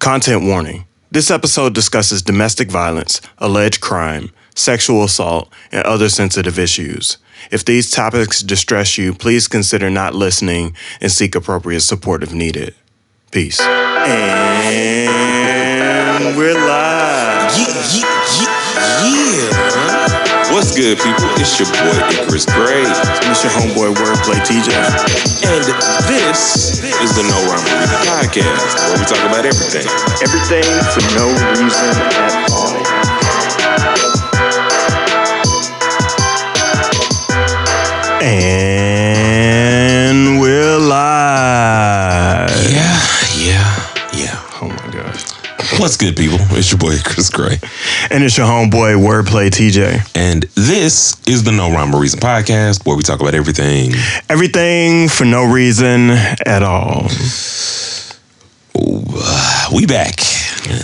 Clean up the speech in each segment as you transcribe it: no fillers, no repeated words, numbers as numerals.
Content warning. This episode discusses domestic violence, alleged crime, sexual assault, and other sensitive issues. If these topics distress you, please consider not listening and seek appropriate support if needed. Peace. And we're live. Yeah. What's good, people? It's your boy, Chris Gray. It's your homeboy, Wordplay TJ. And this is the No Rhyme or Reason podcast, where we talk about everything. Everything for no reason at all. And we're live. Yeah. Oh my gosh. What's good, people? It's your boy, Chris Gray. And it's your homeboy, Wordplay TJ. And this is the No Rhyme or Reason podcast, where we talk about everything. Everything for no reason at all. We back.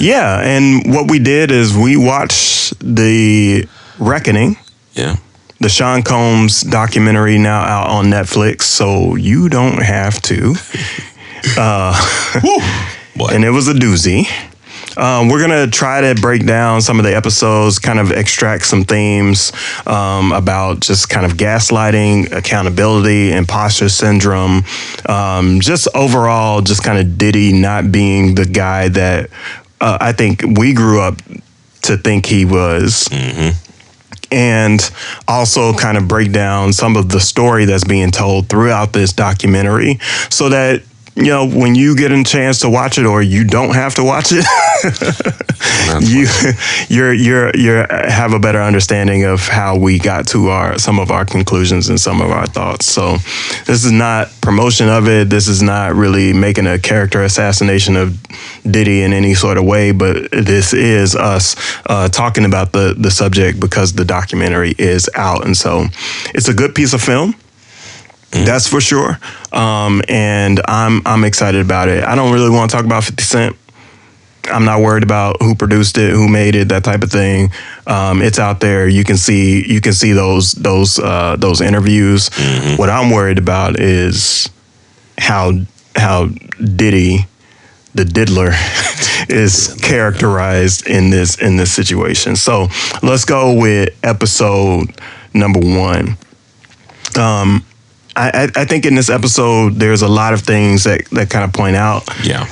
Yeah, and what we did is we watched The Reckoning. Yeah. The Sean Combs documentary now out on Netflix, so you don't have to. And it was a doozy. We're going to try to break down some of the episodes, kind of extract some themes about just kind of gaslighting, accountability, imposter syndrome, just overall, just kind of Diddy not being the guy that I think we grew up to think he was. Mm-hmm. And also kind of break down some of the story that's being told throughout this documentary so that, you know, when you get a chance to watch it or you don't have to watch it, you have a better understanding of how we got to some of our conclusions and some of our thoughts. So this is not promotion of it. This is not really making a character assassination of Diddy in any sort of way, but this is us talking about the subject because the documentary is out. And so it's a good piece of film. That's for sure. And I'm excited about it. I don't really want to talk about 50 Cent. I'm not worried about who produced it, who made it, that type of thing. It's out there. You can see those interviews. Mm-hmm. What I'm worried about is how Diddy, the diddler, is characterized in this situation. So let's go with episode number 1. I think in this episode, there's a lot of things that kind of point out. Yeah.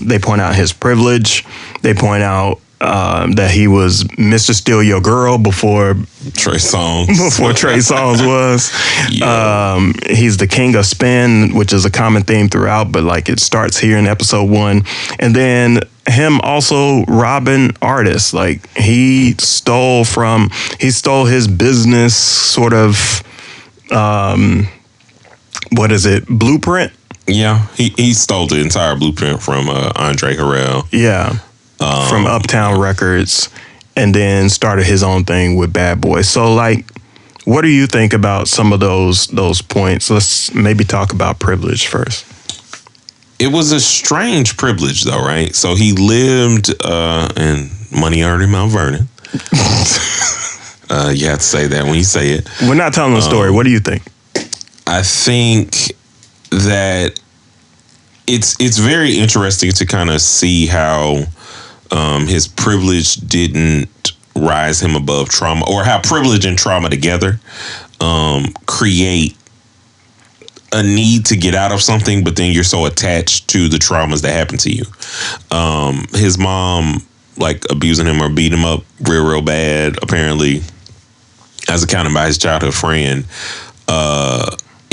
They point out his privilege. They point out that he was Mr. Steal Your Girl before Trey Songz. Before Trey Songz was. Yeah. He's the king of spin, which is a common theme throughout, but like it starts here in episode 1. And then him also robbing artists. Like he stole his business sort of blueprint? Yeah, he stole the entire blueprint from Andre Harrell. Yeah, from Uptown Records, and then started his own thing with Bad Boy. So, like, what do you think about some of those points? Let's maybe talk about privilege first. It was a strange privilege, though, right? So he lived in money earned in Mount Vernon. You have to say that when you say it. We're not telling the story. What do you think? I think that it's very interesting to kind of see how his privilege didn't rise him above trauma, or how privilege and trauma together create a need to get out of something, but then you're so attached to the traumas that happen to you. His mom, like, abusing him or beating him up real bad, apparently, as accounted by his childhood friend.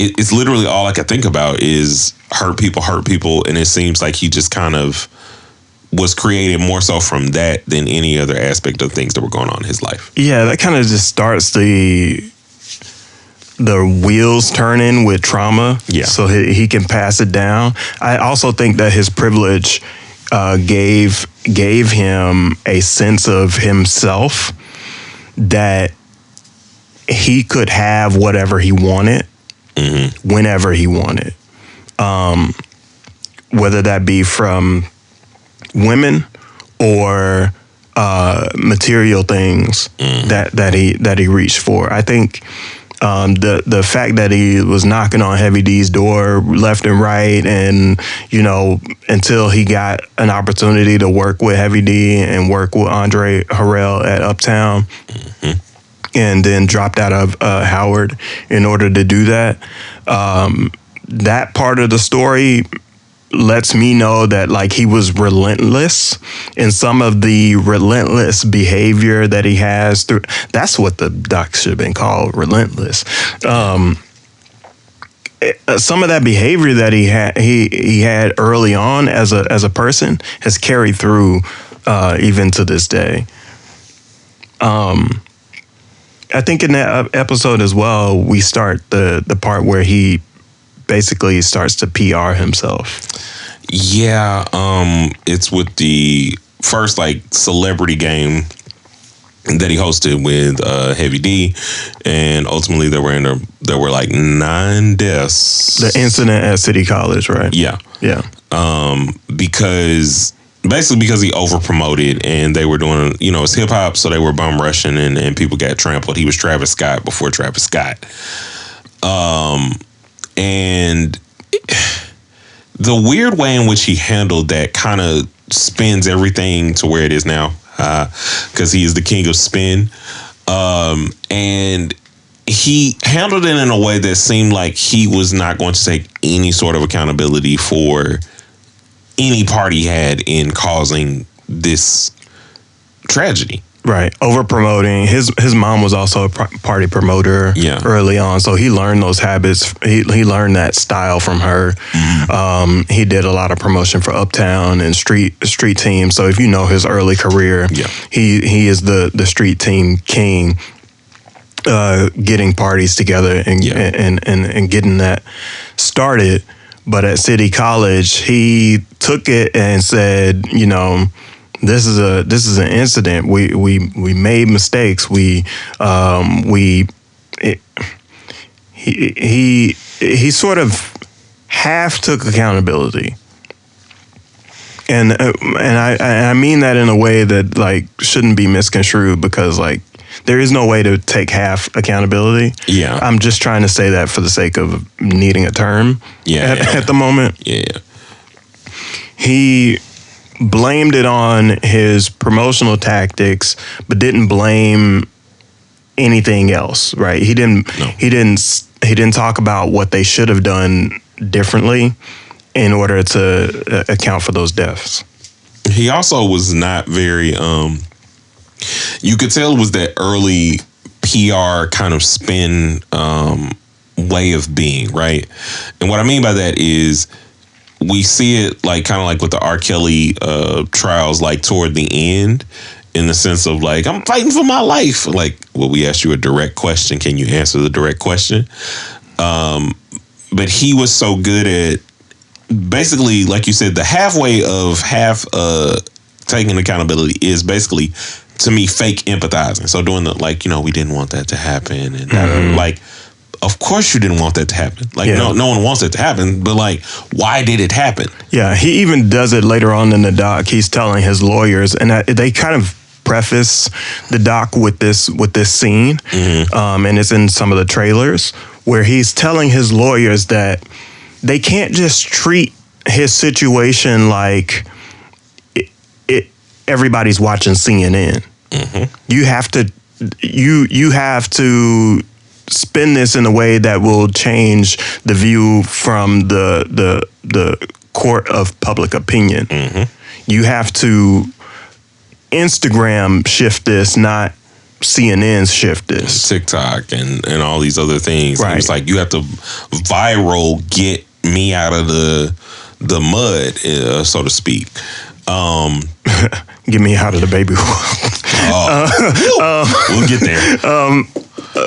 It's literally all I could think about is hurt people. And it seems like he just kind of was created more so from that than any other aspect of things that were going on in his life. Yeah, that kind of just starts the wheels turning with trauma. Yeah. So he can pass it down. I also think that his privilege gave him a sense of himself that he could have whatever he wanted. Mm-hmm. Whenever he wanted, whether that be from women or material things that he reached for. I think The fact that he was knocking on Heavy D's door left and right, and until he got an opportunity to work with Heavy D and work with Andre Harrell at Uptown, and then dropped out of Howard in order to do that. That part of the story lets me know that like he was relentless in some of the relentless behavior that he has through. That's what the doc should have been called, relentless. Some of that behavior that he had early on as a person has carried through even to this day. I think in that episode as well, we start the part where he basically starts to PR himself. Yeah, it's with the first like celebrity game that he hosted with Heavy D, and ultimately there were like 9 deaths. The incident at City College, right? Yeah. Because he over promoted, and they were doing it's hip hop, so they were bum rushing, and people got trampled. He was Travis Scott before Travis Scott, and the weird way in which he handled that kind of spins everything to where it is now, because he is the king of spin. And he handled it in a way that seemed like he was not going to take any sort of accountability for any part he had in causing this tragedy. Right, over promoting. His mom was also a party promoter early on, so he learned those habits. He learned that style from her. Mm-hmm. He did a lot of promotion for Uptown and street team. So if you know his early career, he is the street team king, getting parties together and getting that started. But at City College, he took it and said, this is an incident. We made mistakes. He sort of half took accountability, and I mean that in a way that like shouldn't be misconstrued, because like there is no way to take half accountability. Yeah, I'm just trying to say that for the sake of needing a term. At the moment. Yeah. He blamed it on his promotional tactics, but didn't blame anything else, right? He didn't talk about what they should have done differently in order to account for those deaths. He also was not very you could tell it was that early PR kind of spin way of being, right? And what I mean by that is we see it like kind of like with the R. Kelly trials, like toward the end, in the sense of like, I'm fighting for my life. Like, well, we asked you a direct question. Can you answer the direct question? But he was so good at basically, like you said, the halfway of taking accountability is basically, to me, fake empathizing. So doing the like, we didn't want that to happen, and like, of course you didn't want that to happen. Like, no one wants it to happen, but like, why did it happen? Yeah, he even does it later on in the doc. He's telling his lawyers, and they kind of preface the doc with this scene, and it's in some of the trailers, where he's telling his lawyers that they can't just treat his situation like everybody's watching CNN. You have to spin this in a way that will change the view from the court of public opinion. You have to Instagram shift this, not CNN's shift this. TikTok and all these other things. Right. It's like you have to viral get me out of the mud, so to speak. Get me out of the baby. We'll get there.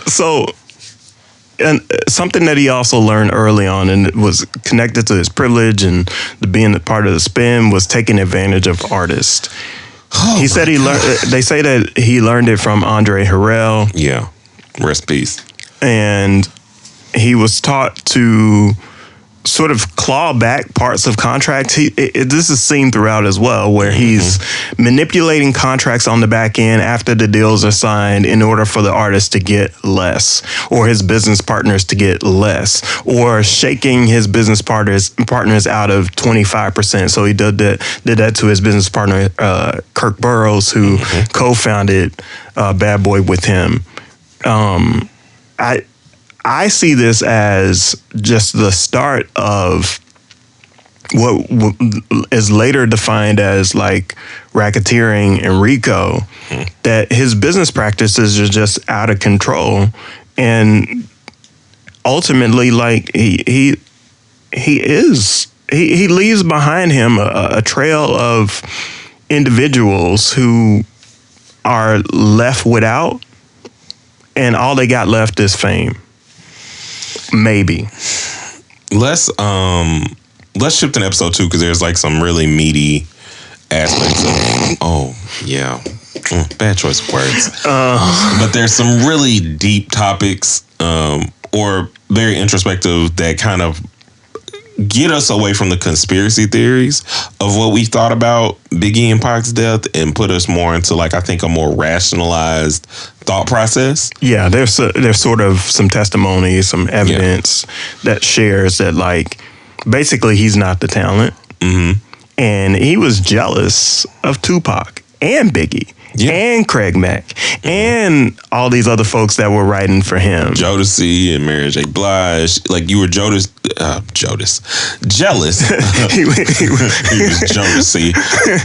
So, and something that he also learned early on, and it was connected to his privilege and being a part of the spin, was taking advantage of artists. He said he learned. They say that he learned it from Andre Harrell. Yeah, rest in peace. And he was taught to sort of claw back parts of contracts. This is seen throughout as well, where he's manipulating contracts on the back end after the deals are signed in order for the artist to get less, or his business partners to get less, or shaking his business partners out of 25%. So he did that to his business partner, Kirk Burroughs, who co-founded Bad Boy with him. I see this as just the start of what is later defined as like racketeering and RICO, that his business practices are just out of control. And ultimately, like he leaves behind him a trail of individuals who are left without, and all they got left is fame. Maybe. Let's shift in episode 2 because there's like some really meaty aspects of. Oh yeah, bad choice of words. But there's some really deep topics, or very introspective, that kind of get us away from the conspiracy theories of what we thought about Biggie and Pac's death and put us more into, like, I think, a more rationalized thought process. Yeah, there's sort of some testimony, some evidence that shares that, like, basically he's not the talent. And he was jealous of Tupac and Biggie. And Craig Mack and all these other folks that were writing for him. Jodeci and Mary J. Blige. Like, you were jealous. He was Jodeci.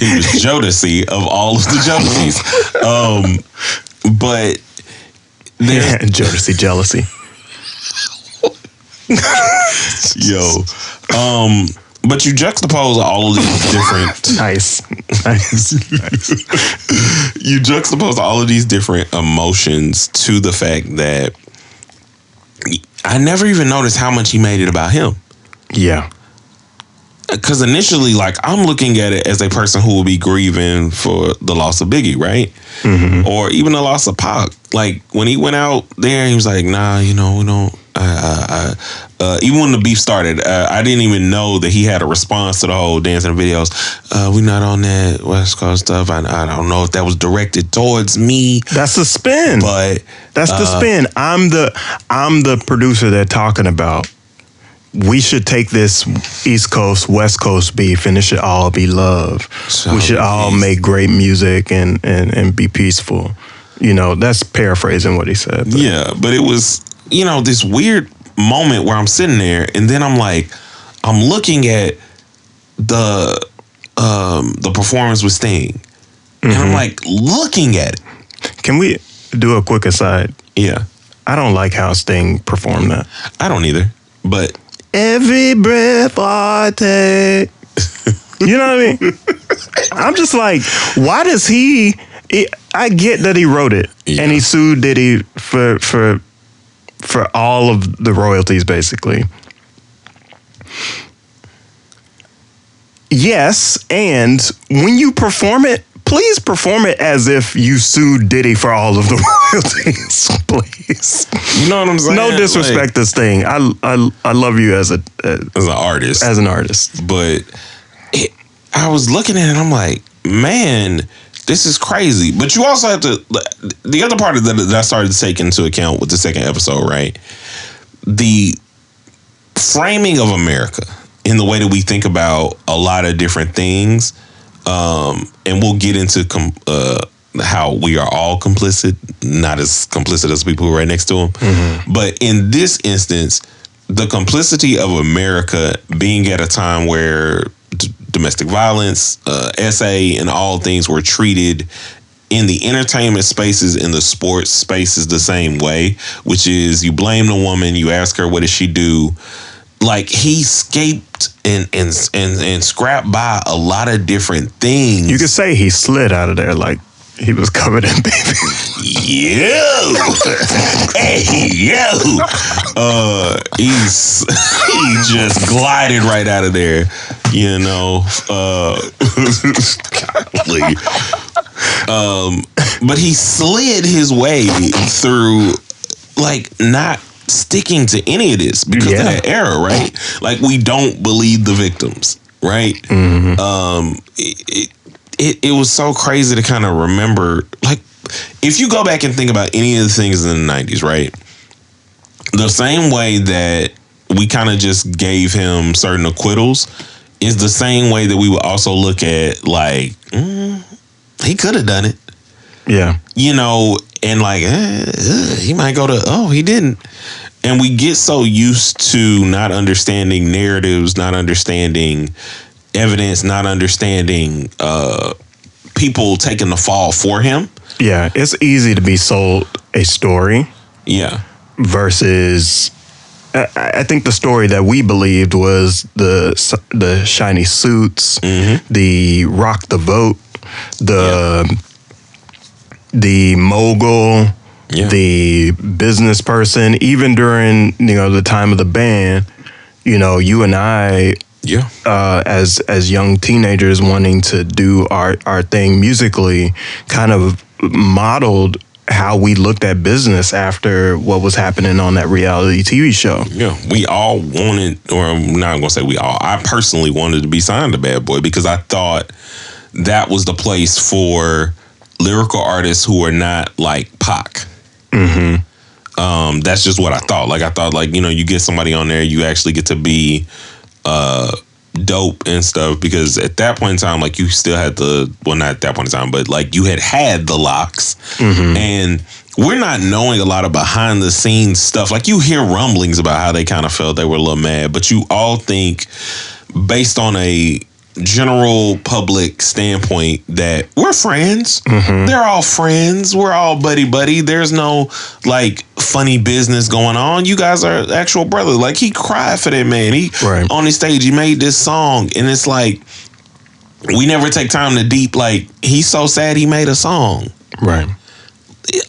He was Jodeci of all of the Jodeci's. But Jodeci jealousy. But you juxtapose all of these different... Nice. You juxtapose all of these different emotions to the fact that I never even noticed how much he made it about him. Yeah. Because initially, like, I'm looking at it as a person who will be grieving for the loss of Biggie, right? Or even the loss of Pac. Like, when he went out there, he was like, nah, we don't... even when the beef started, I didn't even know that he had a response to the whole dancing videos. We not on that West Coast stuff. I don't know if that was directed towards me. That's the spin. But that's the spin. I'm the producer they're talking about. We should take this East Coast, West Coast beef, and it should all be love. We should all make great music and be peaceful. That's paraphrasing what he said. But. Yeah, but it was, this weird moment where I'm sitting there, and then I'm like, I'm looking at the performance with Sting, and I'm like looking at it. Can we do a quick aside? Yeah, I don't like how Sting performed that. I don't either, but every breath I take, you know what I mean? I'm just like, why does he? I get that he wrote it, and he sued Diddy for all of the royalties, basically. Yes, and when you perform it, please perform it as if you sued Diddy for all of the royalties, please. You know what I'm saying? No disrespect to Sting. I love you as an artist. As an artist. But I was looking at it and I'm like, man, this is crazy. But you also have to, the other part of that I started to take into account with the second episode, right? The framing of America in the way that we think about a lot of different things. And we'll get into how we are all complicit, not as complicit as people who are right next to him. But in this instance, the complicity of America being at a time where domestic violence, SA, and all things were treated in the entertainment spaces, in the sports spaces, the same way, which is you blame the woman, you ask her, what did she do? Like, he escaped and scrapped by a lot of different things. You could say he slid out of there like he was covered in baby. He just glided right out of there, but he slid his way through, like, not sticking to any of this because of that era, right? Like, we don't believe the victims, right? It was so crazy to kind of remember, like, if you go back and think about any of the things in the 90s, right? The same way that we kind of just gave him certain acquittals is the same way that we would also look at, like, he could have done it. Yeah. You know, and like, he might go to, oh, he didn't. And we get so used to not understanding narratives, not understanding evidence, not understanding people taking the fall for him. Yeah, it's easy to be sold a story. Yeah. Versus, I think the story that we believed was the shiny suits, the rock the vote, the mogul, the business person. Even during the time of the ban, you and I, as young teenagers wanting to do our thing musically, kind of modeled how we looked at business after what was happening on that reality TV show. Yeah, we all wanted, or I'm not going to say we all, I personally wanted to be signed to Bad Boy because I thought that was the place for lyrical artists who are not like Pac. That's just what I thought. Like, I thought, like, you get somebody on there, you actually get to be dope and stuff, because at that point in time, like, you still had not at that point in time, but like, you had the locks, and we're not knowing a lot of behind the scenes stuff. Like, you hear rumblings about how they kind of felt, they were a little mad, but you all think, based on a general public standpoint, that we're friends. They're all friends. We're all buddy. There's no like funny business going on. You guys are actual brothers. Like, he cried for that man. He on his stage, he made this song, and it's like, we never take time to deep, like, he's so sad he made a song. Right.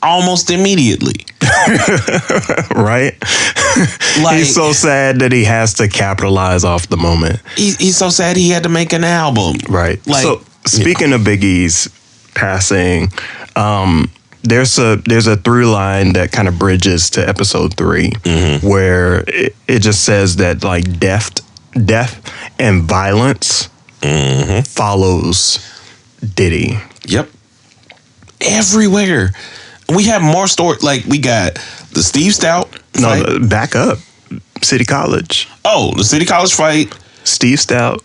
Almost immediately. Right? Like, he's so sad that he has to capitalize off the moment. He's so sad he had to make an album. Right. Like, so speaking of Big E's passing, there's a through line that kind of bridges to episode 3, where it just says that, like, death and violence follows Diddy. Yep. Everywhere. We have more stories. Like, we got the Steve Stout fight. No, back up. City College. Oh, the City College fight. Steve Stout.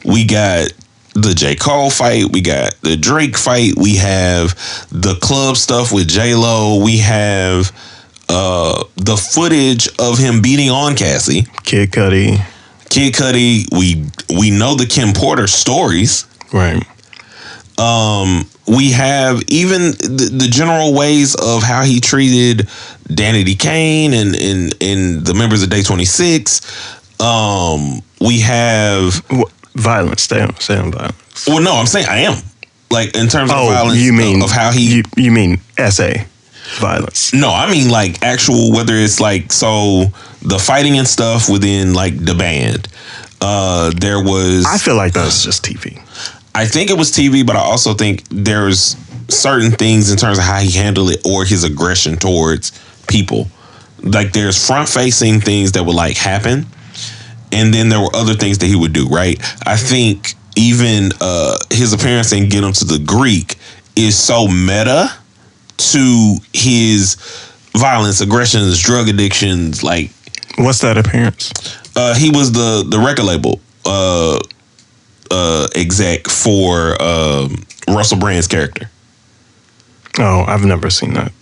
We got the J. Cole fight. We got the Drake fight. We have the club stuff with J-Lo. We have the footage of him beating on Cassie. Kid Cudi. We know the Kim Porter stories. Right. We have even the general ways of how he treated Danny D. Kane and the members of Day 26. We have violence. Stay on violence. Well, no, I'm saying I am, like, in terms of violence. You mean of how he? You mean SA violence? No, I mean, like, actual, whether it's like, so the fighting and stuff within, like, the band. There was. I feel like that's just TV. I think it was TV, but I also think there's certain things in terms of how he handled it or his aggression towards people. Like, there's front-facing things that would, like, happen, and then there were other things that he would do, right? I think even his appearance in Get Him to the Greek is so meta to his violence, aggressions, drug addictions. Like, what's that appearance? He was the record label exec for Russell Brand's character. Oh, I've never seen that.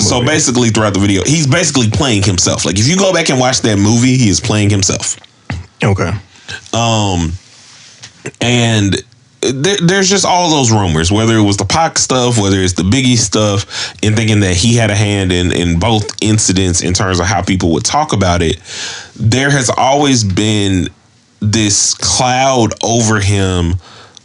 So basically, throughout the video, he's basically playing himself. Like, if you go back and watch that movie, he is playing himself. Okay. And there's just all those rumors, whether it was the Pac stuff, whether it's the Biggie stuff, and thinking that he had a hand in both incidents in terms of how people would talk about it. There has always been this cloud over him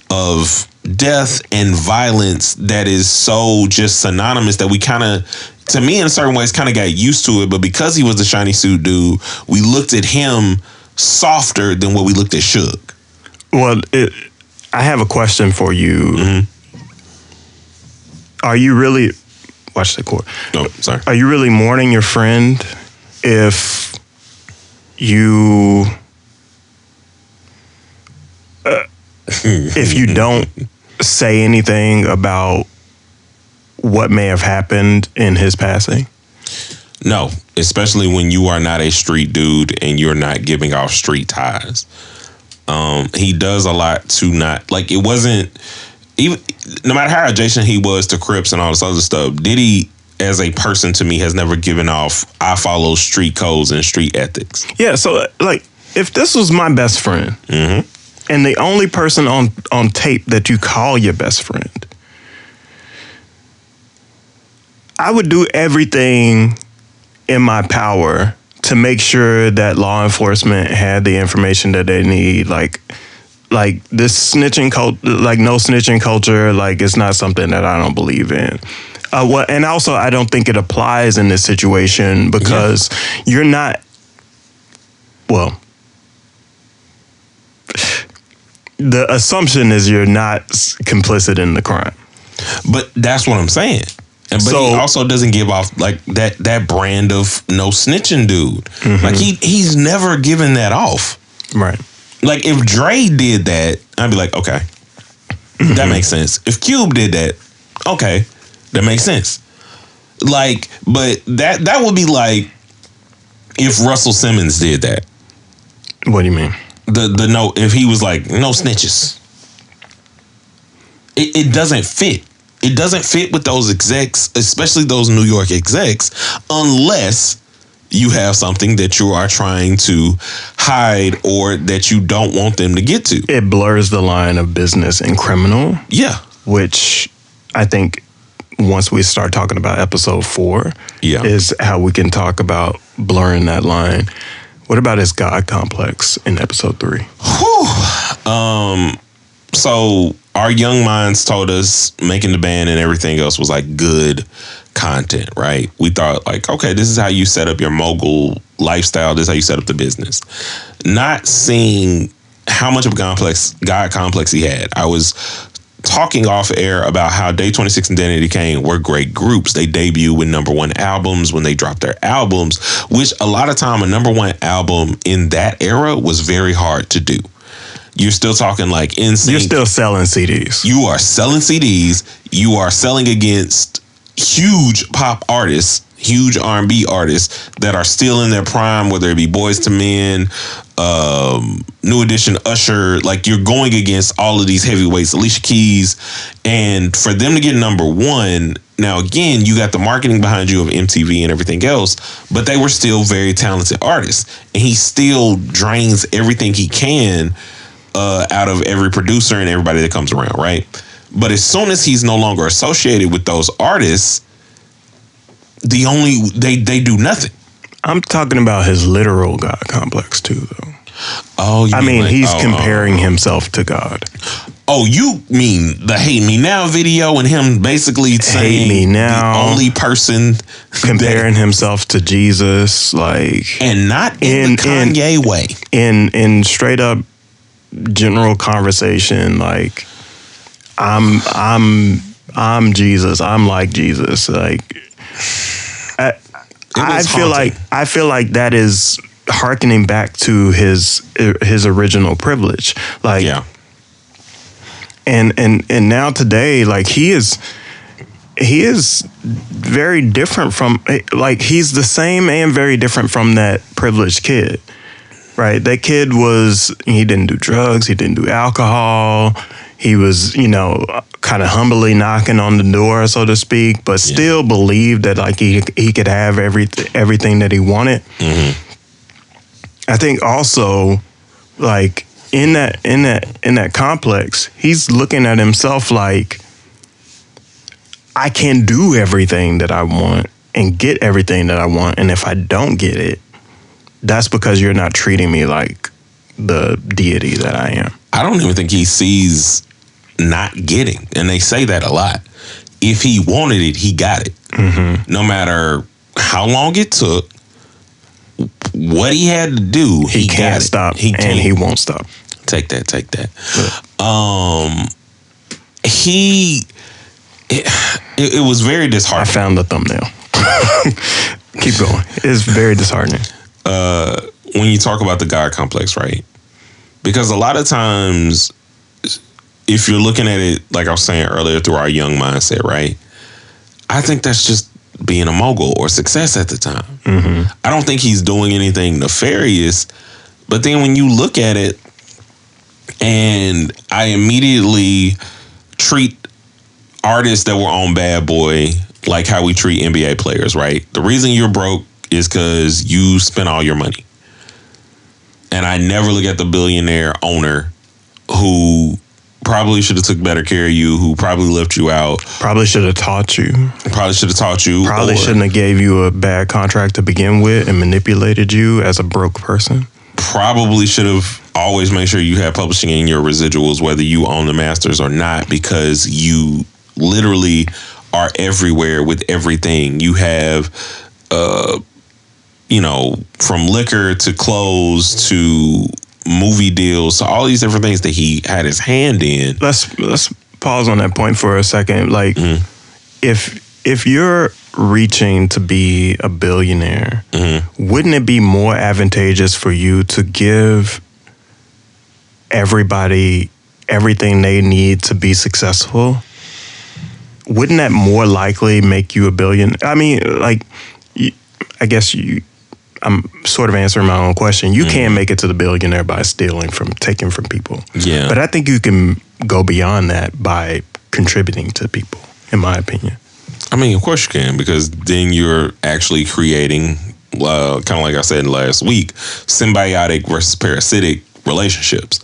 of death and violence that is so just synonymous that we kind of, to me, in certain ways, kind of got used to it. But because he was the shiny suit dude, we looked at him softer than what we looked at Suge. Well, I have a question for you. Are you really watch the court. Oh, sorry. Are you really mourning your friend if you don't say anything about what may have happened in his passing? No, especially when you are not a street dude and you're not giving off street ties. He does a lot to not, like, it wasn't, even no matter how adjacent he was to Crips and all this other stuff, Diddy as a person to me has never given off, I follow street codes and street ethics. Yeah, so like, if this was my best friend, and the only person on tape that you call your best friend, I would do everything in my power to make sure that law enforcement had the information that they need. Like this snitching like no snitching culture, like it's not something that I don't believe in. Well, and also I don't think it applies in this situation because you're not. Well, the assumption is you're not complicit in the crime. But that's what I'm saying. But so, he also doesn't give off like that brand of no snitching dude. Like he's never given that off. Right. Like if Dre did that, I'd be like, okay, that makes sense. If Cube did that, okay, that makes sense. Like, but that would be like if Russell Simmons did that. What do you mean? The no, if he was like no snitches, it doesn't fit. It doesn't fit with those execs, especially those New York execs, unless you have something that you are trying to hide or that you don't want them to get to. It blurs the line of business and criminal. Yeah. Which I think once we start talking about episode 4 is how we can talk about blurring that line. What about his God complex in episode 3? Whew. So our young minds told us making the band and everything else was like good content, right? We thought like, okay, this is how you set up your mogul lifestyle. This is how you set up the business. Not seeing how much of a God complex he had. I was talking off air about how Day 26 and Danity Kane were great groups. They debut with #1 albums when they dropped their albums, which a lot of time a #1 album in that era was very hard to do. You're still talking like NSYNC. You're still selling CDs. You are selling CDs. You are selling against huge pop artists, huge R&B artists that are still in their prime, whether it be Boyz II Men, New Edition, Usher. Like you're going against all of these heavyweights, Alicia Keys, and for them to get #1. Now again, you got the marketing behind you of MTV and everything else, but they were still very talented artists, and he still drains everything he can out of every producer and everybody that comes around, right? But as soon as he's no longer associated with those artists, they do nothing. I'm talking about his literal God complex too, though. Oh, I mean, like, he's comparing himself to God. Oh, you mean the "Hate Me Now" video and him basically saying "Hate Me Now," the only person comparing himself to Jesus, like, and not in the Kanye way, in straight up general conversation, like I'm Jesus, I'm like Jesus, like I feel like that is hearkening back to his original privilege, like and now today, like he is very different from, like he's the same and very different from that privileged kid. Right, that kid he didn't do drugs, he didn't do alcohol. He was, kind of humbly knocking on the door, so to speak, but still believed that like he could have everything that he wanted. I think also, like in that complex, he's looking at himself like, I can do everything that I want and get everything that I want, and if I don't get it, that's because you're not treating me like the deity that I am. I don't even think he sees not getting, and they say that a lot. If he wanted it, he got it. No matter how long it took, what he had to do, he can't stop, and he won't stop. Take that. It was very I disheartening. found the thumbnail. Keep going. It's very disheartening. When you talk about the God complex, right? Because a lot of times, if you're looking at it, like I was saying earlier, through our young mindset, right? I think that's just being a mogul or success at the time. Mm-hmm. I don't think he's doing anything nefarious. But then when you look at it, and I immediately treat artists that were on Bad Boy like how we treat NBA players, right? The reason you're broke is because you spent all your money. And I never look at the billionaire owner who probably should have took better care of you, who probably left you out. Probably should have taught you. Probably should have taught you. Probably shouldn't have gave you a bad contract to begin with and manipulated you as a broke person. Probably should have always made sure you had publishing in your residuals, whether you own the masters or not, because you literally are everywhere with everything. You have, from liquor to clothes to movie deals, so all these different things that he had his hand in. Let's pause on that point for a second. Like, if you're reaching to be a billionaire, wouldn't it be more advantageous for you to give everybody everything they need to be successful? Wouldn't that more likely make you a billion? I mean, like, I guess I'm sort of answering my own question. You can't make it to the billionaire by taking from people. Yeah. But I think you can go beyond that by contributing to people, in my opinion. I mean, of course you can, because then you're actually creating, kind of like I said last week, symbiotic versus parasitic relationships.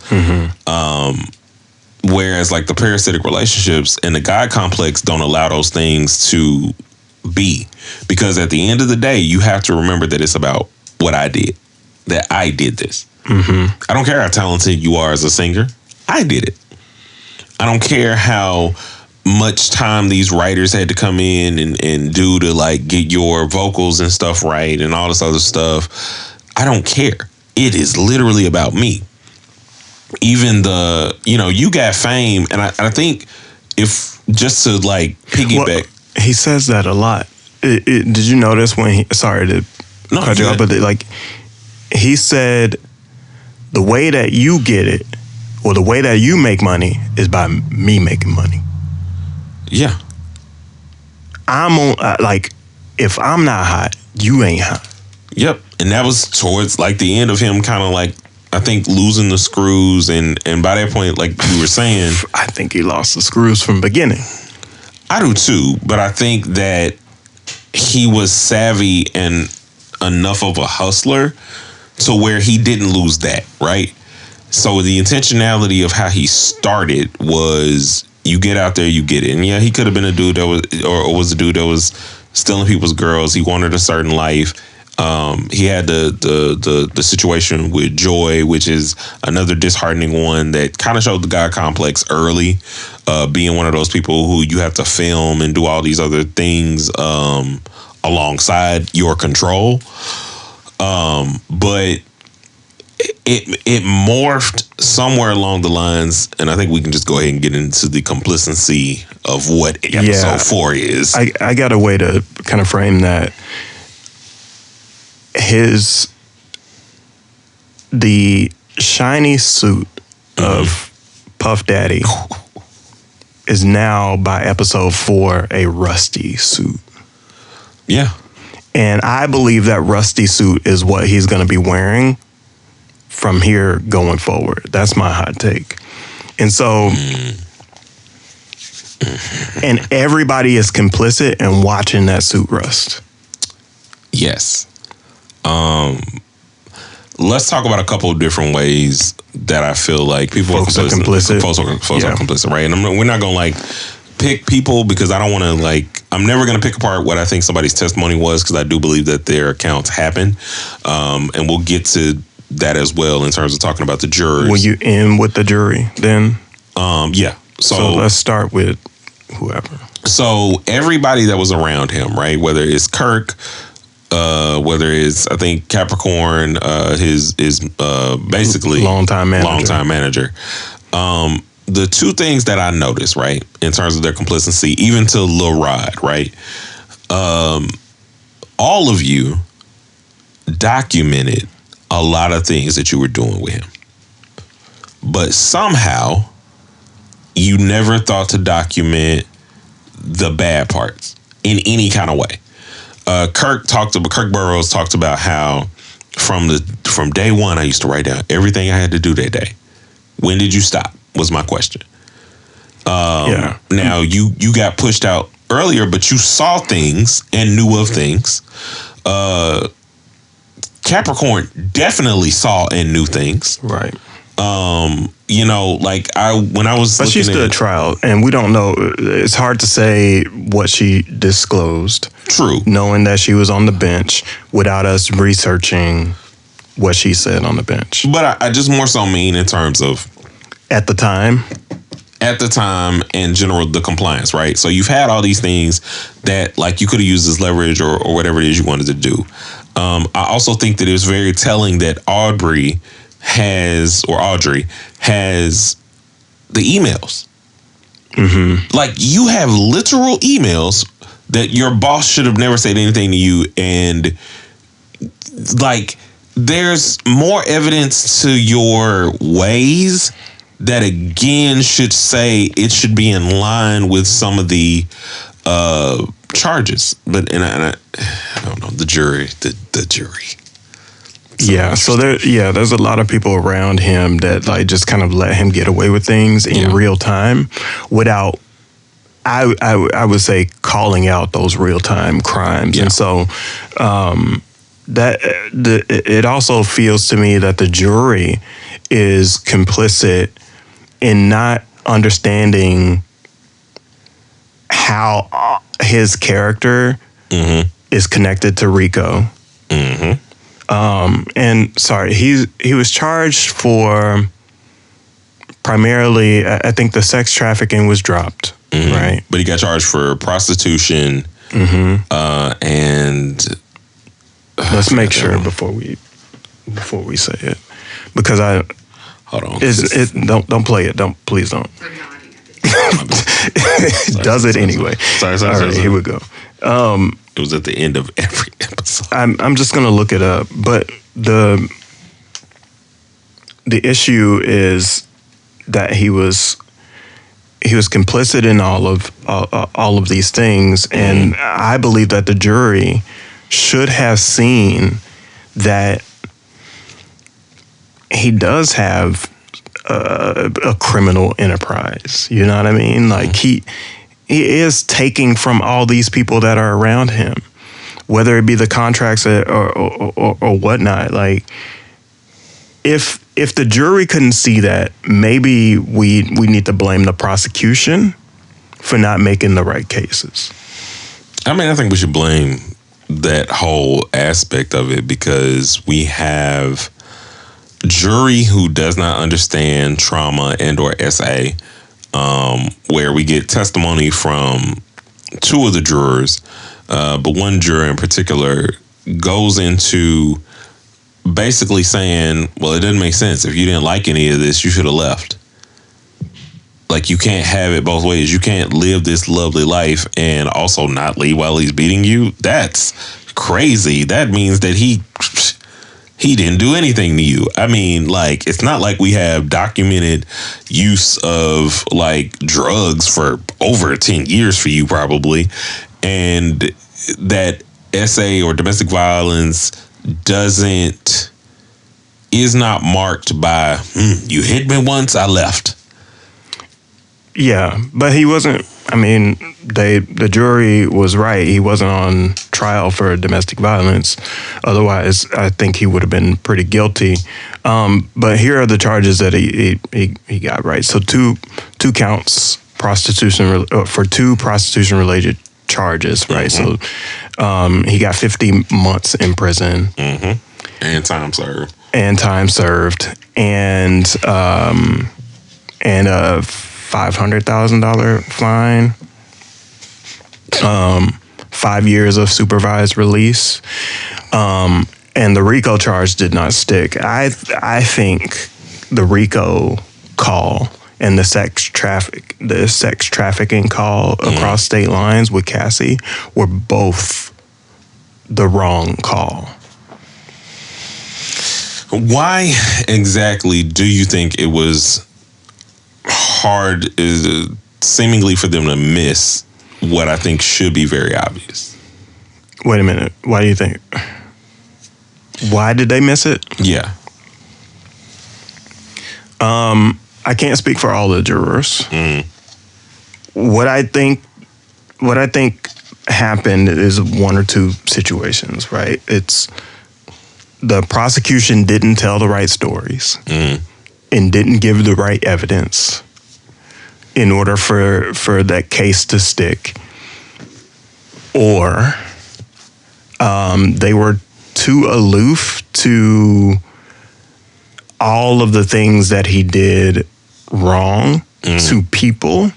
Whereas like the parasitic relationships and the God complex don't allow those things to be. Because at the end of the day, you have to remember that it's about what I did. That I did this. I don't care how talented you are as a singer. I did it. I don't care how much time these writers had to come in and do to like get your vocals and stuff right and all this other stuff. I don't care. It is literally about me. Even you got fame, and I think if just to like piggyback. Well, he says that a lot. Did you notice when sorry to cut you off, but like he said the way that you get it or the way that you make money is by me making money. Yeah. I'm on, like, if I'm not hot, you ain't hot. Yep. And that was towards like the end of him kind of like, I think, losing the screws. And by that point, like you were saying, I think he lost the screws from the beginning. I do too. But I think that he was savvy and enough of a hustler to where he didn't lose that, right? So the intentionality of how he started was you get out there, you get it. And yeah, he could have been a dude that was, or was a dude that was stealing people's girls. He wanted a certain life. He had the situation with Joy, which is another disheartening one that kind of showed the God complex early, being one of those people who you have to film and do all these other things alongside your control. But it morphed somewhere along the lines, and I think we can just go ahead and get into the complacency of what episode 4 is. I got a way to kind of frame that. The shiny suit of Puff Daddy is now by episode 4 a rusty suit. Yeah. And I believe that rusty suit is what he's going to be wearing from here going forward. That's my hot take. And so, and everybody is complicit in watching that suit rust. Yes. Let's talk about a couple of different ways that I feel like people Folks are complicit. Folks are complicit, right? And we're not going to like pick people, because I don't want to like, I'm never going to pick apart what I think somebody's testimony was, because I do believe that their accounts happen. And we'll get to that as well in terms of talking about the jurors. Will you end with the jury then? Yeah. So let's start with whoever. So everybody that was around him, right? Whether it's Kirk, whether it's, I think, Capricorn, his basically longtime manager. the two things that I noticed, right, in terms of their complicity, even to Lil Rod, right, all of you documented a lot of things that you were doing with him, but somehow you never thought to document the bad parts in any kind of way. Kirk Burroughs talked about how from day one I used to write down everything I had to do that day. When did you stop? Was my question. Now you got pushed out earlier, but you saw things and knew of things. Capricorn definitely saw and knew things. Right. Like when I was, but she stood trial, and we don't know. It's hard to say what she disclosed. True. Knowing that she was on the bench without us researching what she said on the bench. But I just more so mean in terms of at the time, in general, the compliance, right? So you've had all these things that like you could have used as leverage or whatever it is you wanted to do. I also think that it was very telling that Audrey has the emails. Mm-hmm. Like you have literal emails that your boss should have never said anything to you, and like there's more evidence to your ways that again should say it should be in line with some of the charges. But I don't know, the jury. Yeah, so there's a lot of people around him that like just kind of let him get away with things in real time without, I would say, calling out those real time crimes. And so it also feels to me that the jury is complicit in not understanding how his character is connected to Rico. Mm-hmm. And sorry, he was charged for primarily, I think the sex trafficking was dropped, right? But he got charged for prostitution, and let's make sure before we say it, because hold on, don't play it, please don't. Does it anyway? Sorry. All right, here we go. It was at the end of every episode. I'm just gonna look it up, but the issue is that he was complicit in all of these things, and I believe that the jury should have seen that he does have a criminal enterprise. You know what I mean? Like he is taking from all these people that are around him, whether it be the contracts or whatnot. Like if the jury couldn't see that, maybe we need to blame the prosecution for not making the right cases. I mean, I think we should blame that whole aspect of it because we have jury who does not understand trauma and or SA, where we get testimony from two of the jurors, but one juror in particular goes into basically saying, well, it doesn't make sense. If you didn't like any of this, you should have left. Like, you can't have it both ways. You can't live this lovely life and also not leave while he's beating you. That's crazy. That means that he didn't do anything to you. I mean, like, it's not like we have documented use of like drugs for over 10 years for you probably. And that SA or domestic violence is not marked by, you hit me once, I left. Yeah, but he wasn't. I mean, the jury was right. He wasn't on trial for domestic violence. Otherwise, I think he would have been pretty guilty. But here are the charges that he got right. So two counts for two prostitution related charges, right? So he got 50 months in prison and time served, and a $500,000 fine, 5 years of supervised release, and the RICO charge did not stick. I think the RICO call and the sex trafficking call across state lines with Cassie were both the wrong call. Why exactly do you think it was hard, seemingly, for them to miss what I think should be very obvious? Wait a minute. Why do you think? Why did they miss it? Yeah. I can't speak for all the jurors. What I think happened is one or two situations, right? It's the prosecution didn't tell the right stories and didn't give the right evidence in order for that case to stick, or they were too aloof to all of the things that he did wrong to people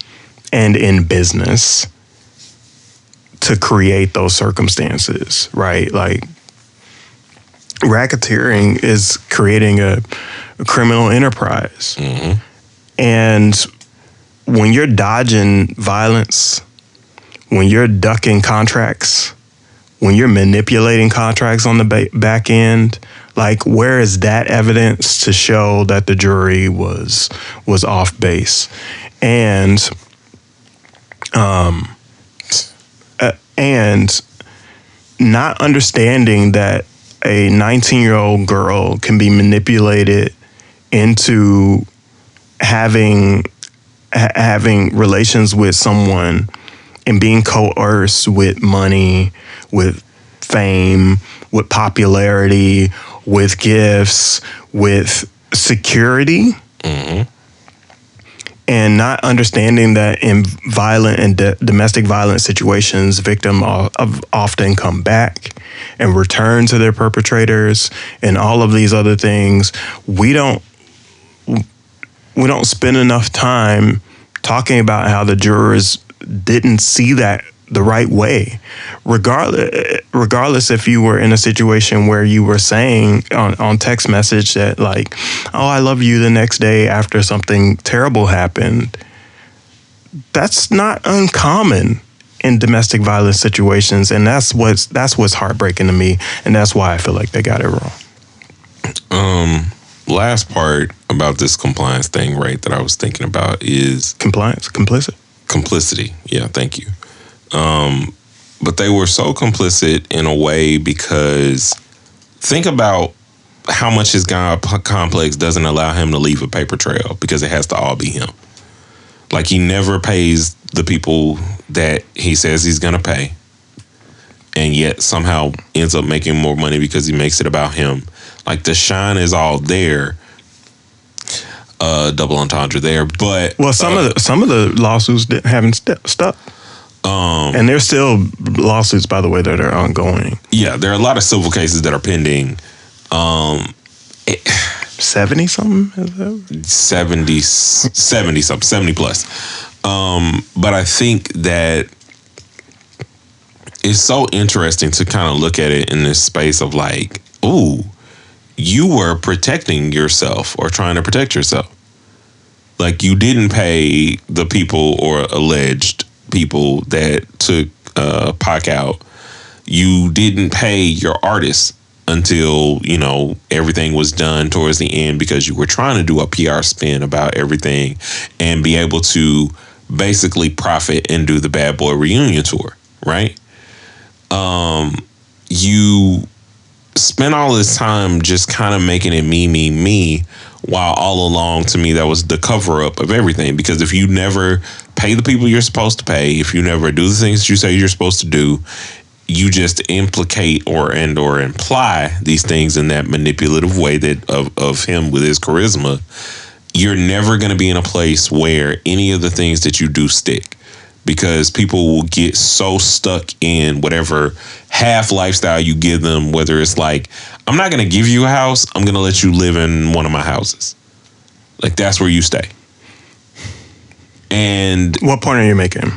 and in business to create those circumstances, right? Like, racketeering is creating a criminal enterprise. And when you're dodging violence, when you're ducking contracts, when you're manipulating contracts on the back end, like, where is that evidence to show that the jury was off base? And not understanding that a 19-year-old girl can be manipulated into having relations with someone and being coerced with money, with fame, with popularity, with gifts, with security, and not understanding that in violent and domestic violence situations, victims often come back and return to their perpetrators, and all of these other things. We don't spend enough time talking about how the jurors didn't see that the right way. Regardless if you were in a situation where you were saying on text message that, like, oh, I love you the next day after something terrible happened. That's not uncommon in domestic violence situations, and that's what's heartbreaking to me, and that's why I feel like they got it wrong. Last part about this compliance thing, right, that I was thinking about is complicity. Yeah, thank you. But they were so complicit in a way because think about how much his God complex doesn't allow him to leave a paper trail because it has to all be him. Like, he never pays the people that he says he's going to pay, and yet somehow ends up making more money because he makes it about him. Like, the shine is all there. Double entendre there, but some of the lawsuits haven't stuck. And there's still lawsuits, by the way, that are ongoing. Yeah, there are a lot of civil cases that are pending. 70 something? 70 something, 70 plus. But I think that it's so interesting to kind of look at it in this space of like, ooh, you were protecting yourself or trying to protect yourself. Like, you didn't pay the people or alleged people that took Pac out. You didn't pay your artists until, everything was done towards the end because you were trying to do a PR spin about everything and be able to basically profit and do the Bad Boy reunion tour, right? You spent all this time just kind of making it me, while all along, to me, that was the cover up of everything. Because if you never pay the people you're supposed to pay, if you never do the things you say you're supposed to do, you just implicate or imply these things in that manipulative way that of him with his charisma. You're never going to be in a place where any of the things that you do stick, because people will get so stuck in whatever half lifestyle you give them, whether it's like, I'm not going to give you a house, I'm going to let you live in one of my houses. Like, that's where you stay. And what point are you making?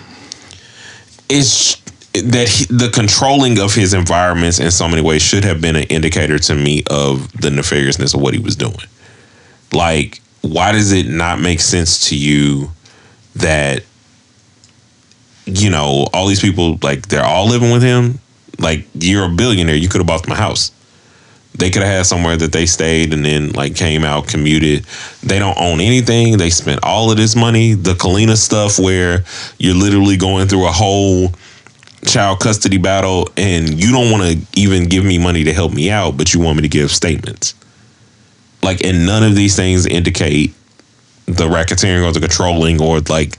It's that the controlling of his environments in so many ways should have been an indicator to me of the nefariousness of what he was doing. Like, why does it not make sense to you that, you know, all these people, like, they're all living with him? Like, you're a billionaire. You could have bought them a house. They could have had somewhere that they stayed and then, like, came out, commuted. They don't own anything. They spent all of this money. The Kalina stuff where you're literally going through a whole child custody battle and you don't want to even give me money to help me out, but you want me to give statements. Like, and none of these things indicate the racketeering or the controlling or, like,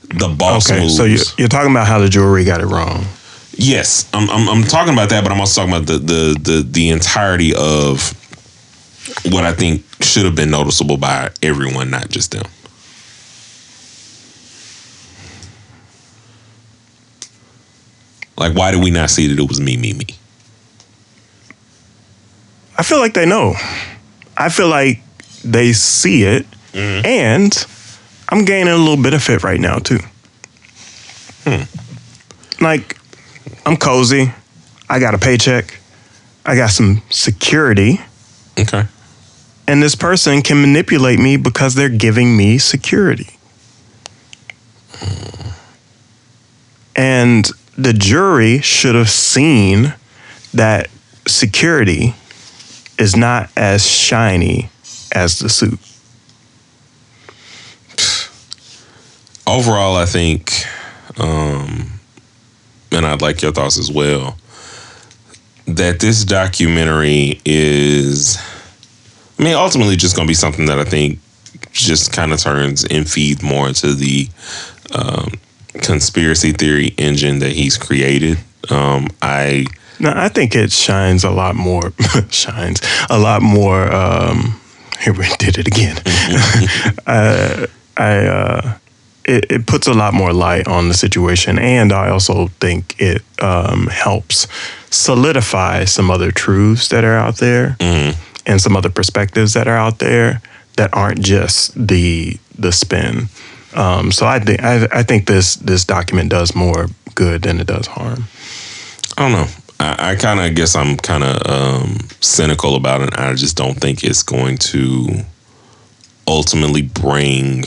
the boss moves. So you're talking about how the jury got it wrong. Yes, I'm talking about that, but I'm also talking about the entirety of what I think should have been noticeable by everyone, not just them. Like, why did we not see that it was me? I feel like they know. I feel like they see it, and I'm gaining a little benefit right now too. Like, I'm cozy. I got a paycheck. I got some security. Okay. And this person can manipulate me because they're giving me security. And the jury should have seen that security is not as shiny as the suit. Overall, I think, and I'd like your thoughts as well, that this documentary is, I mean, ultimately just going to be something that I think just kind of turns and feeds more into the conspiracy theory engine that he's created. I think it shines a lot more. Here we did it again. It puts a lot more light on the situation, and I also think it helps solidify some other truths that are out there, and some other perspectives that are out there that aren't just the spin. So I think this document does more good than it does harm. I don't know. I kind of guess I'm kind of cynical about it. I just don't think it's going to ultimately bring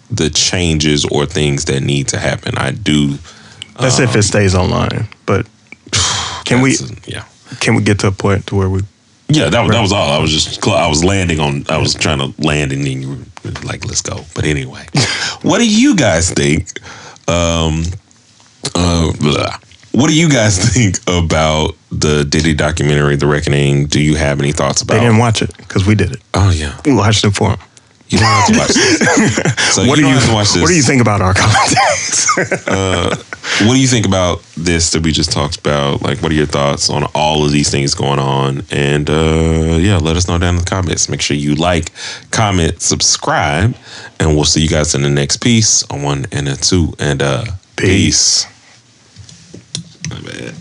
the changes or things that need to happen. I do. That's if it stays online. But can we get to a point to where we? Yeah, that was all. I was landing on. I was trying to land, and then you were like, "Let's go." But anyway, what do you guys think? What do you guys think about the Diddy documentary, The Reckoning? Do you have any thoughts about it? They didn't watch it because we did it. Oh, yeah. We watched it for them. You don't have to watch this. So what do you think about our comments? What do you think about this that we just talked about? Like, what are your thoughts on all of these things going on? And let us know down in the comments. Make sure you like, comment, subscribe, and we'll see you guys in the next piece, a 1 and a 2. And peace. My bad.